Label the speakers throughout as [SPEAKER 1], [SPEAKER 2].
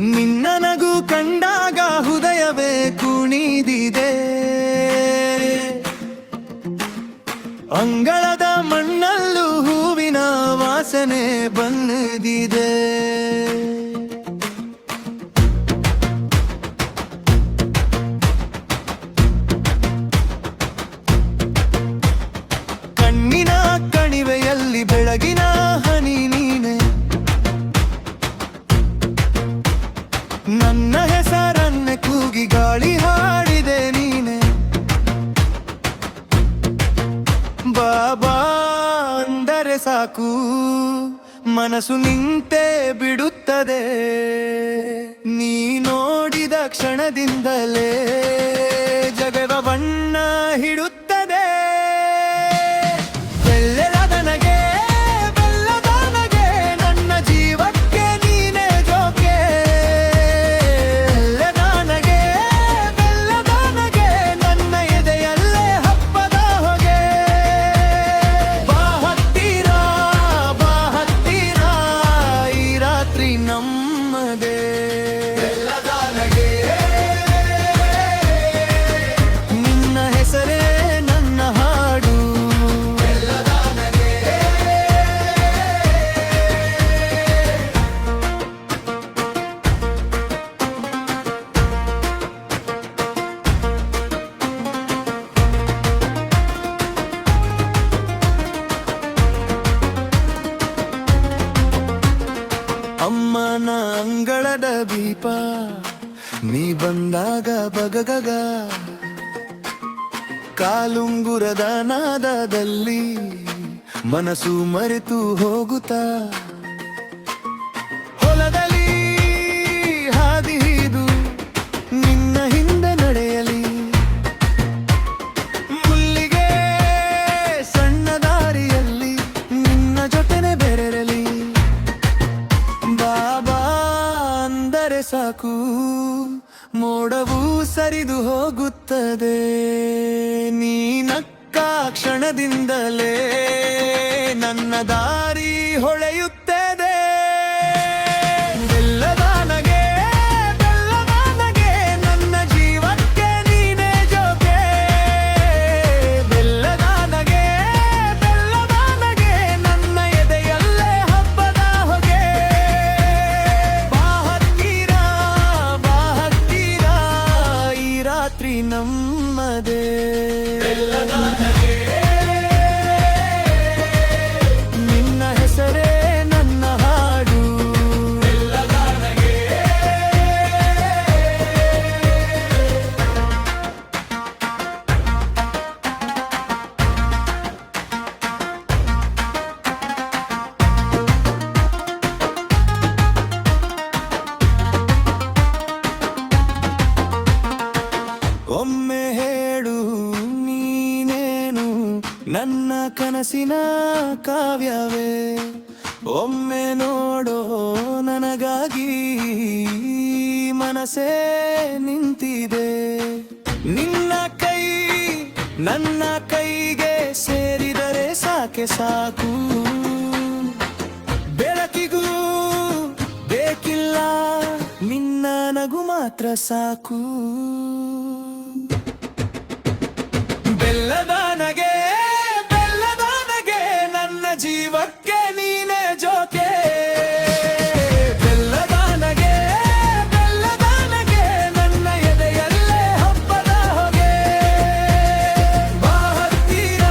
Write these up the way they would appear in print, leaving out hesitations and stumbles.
[SPEAKER 1] ನಿನ್ನ ನಗು ಕಂಡಾಗ ಹೃದಯವೇ ಕುಣಿದಿದೆ. ಅಂಗಳದ ಮಣ್ಣಲ್ಲೂ ಹೂವಿನ ವಾಸನೆ ಬಂದಿದೆ. ಕಣ್ಣಿನ ಕಣಿವೆಯಲ್ಲಿ ಬೆಳಗಿನ ಹನಿ ನೀನೆ, ನನ್ನ ಹೆಸರನ್ನೇ ಕೂಗಿ ಗಾಳಿ ಹಾಡಿದೆ ನೀನೆ. ಬಾಬಾ ಅಂದರೆ ಸಾಕು ಮನಸ್ಸು ನಿಂತೇ ಬಿಡುತ್ತದೆ. ನೀ ನೋಡಿದ ಕ್ಷಣದಿಂದಲೇ ಜಗವ ಬಣ್ಣ ಹಿಡುತ್ತದೆ. ಬೆಲ್ಲದ ನನಗೆ ಬೆಲ್ಲದ ನನಗೆ ನನ್ನ ಜೀವಕ್ಕೆ ನೀನೇ ಜೋಕೆ. ಬೆಲ್ಲದ ನನಗೆ ಬೆಲ್ಲದ ನನಗೆ ನನ್ನ ಎದೆಯಲ್ಲೇ ಹಬ್ಬದ ಹೊಗೆ. ಬಾ ಹತ್ತಿರ ಈ ರಾತ್ರಿ ನಮ್ಮದೇ. ಬೆಲ್ಲದ ನನಗೆ ನಿನ್ನ ಹೆಸರೇ ನನ್ನ ಹಾಡು. ಅಮ್ಮನ ಅಂಗಳದ ದೀಪ ನೀ ಬಂದಾಗ ಬಗಗಗ, ಕಾಲುಂಗುರದ ನಾದದಲ್ಲಿ ಮನಸ್ಸು ಮರೆತು ಹೋಗುತ್ತಾ. ಹೊಲದಲ್ಲಿ ಹಾದಿ ಹಿಡಿದು ನಿನ್ನ ಹಿಂದೆ ನಡೆಯಲಿ, ಮುಲ್ಲಿಗೆ ಸಣ್ಣ ದಾರಿಯಲ್ಲಿ ನಿನ್ನ ಜೊತೆನೆ ಬೆರೆರಲಿ. ಬಾಬಾ ಅಂದರೆ ಸಾಕು ಮೋಡವು ಸರಿದು ಹೋಗುತ್ತದೆ. ನೀ ನಕ್ಕ ಕ್ಷಣದಿಂದಲೇ ನನ್ನ ದಾರಿ ಹೊಳೆಯುತ್ತದೆ. ಬೆಲ್ಲದ ನನಗೆ ಬೆಲ್ಲದ ನನಗೆ ನನ್ನ ಜೀವಕ್ಕೆ ನೀನೇ ಜೋಕೆ. ಬೆಲ್ಲದ ನನಗೆ ಬೆಲ್ಲದ ನನಗೆ ನನ್ನ ಎದೆಯಲ್ಲೇ ಹಬ್ಬದ ಹೊಗೆ. ಬಾ ಹತ್ತಿರ ಈ ರಾತ್ರಿ ನಮ್ಮದೇ. ಬೆಲ್ಲದ ನನಗೆ ನಿನ್ನ ಹೆಸರೇ ನನ್ನ ಹಾಡು. ಬೆಲ್ಲದ ನನಗೆ ಒಮ್ಮೆ ಹೇಳು ನೀನೇನು ನನ್ನ ಕನಸಿನ ಕಾವ್ಯವೇ. ಒಮ್ಮೆ ನೋಡೋ ನನಗಾಗಿ ಮನಸ್ಸೇ ನಿಂತಿದೆ. ನಿನ್ನ ಕೈ ನನ್ನ ಕೈಗೆ ಸೇರಿದರೆ ಸಾಕೆ ಸಾಕು. ಬೆಳಕಿಗೂ ಬೇಕಿಲ್ಲ ನಿನ್ನ ನಗು ಮಾತ್ರ ಸಾಕು. ಬೆಲ್ಲದ ನನಗೆ ಬೆಲ್ಲದ ನನಗೆ ನನ್ನ ಜೀವಕ್ಕೆ ನೀನೇ ಜೋಕೆ. ಬೆಲ್ಲದ ನನಗೆ ಬೆಲ್ಲದ ನನಗೆ ನನ್ನ ಎದೆಯಲ್ಲೇ ಹಬ್ಬದ ಹೊಗೆ. ಬಾ ಹತ್ತಿರ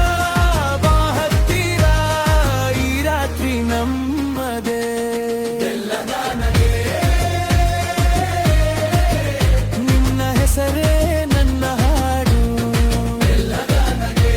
[SPEAKER 1] ಈ ರಾತ್ರಿ ನಮ್ಮದೇ. ಬೆಲ್ಲದ ನನಗೆ ನಿನ್ನ ಹೆಸರೇ ನನ್ನ ಹಾಡು. ಬೆಲ್ಲದ ನನಗೆ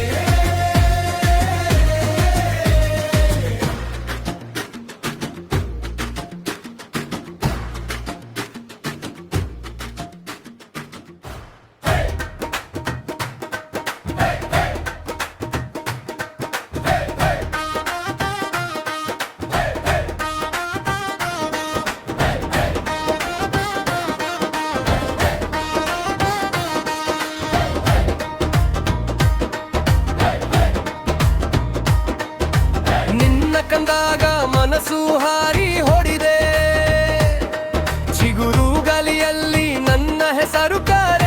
[SPEAKER 1] ಸರುಕಾರ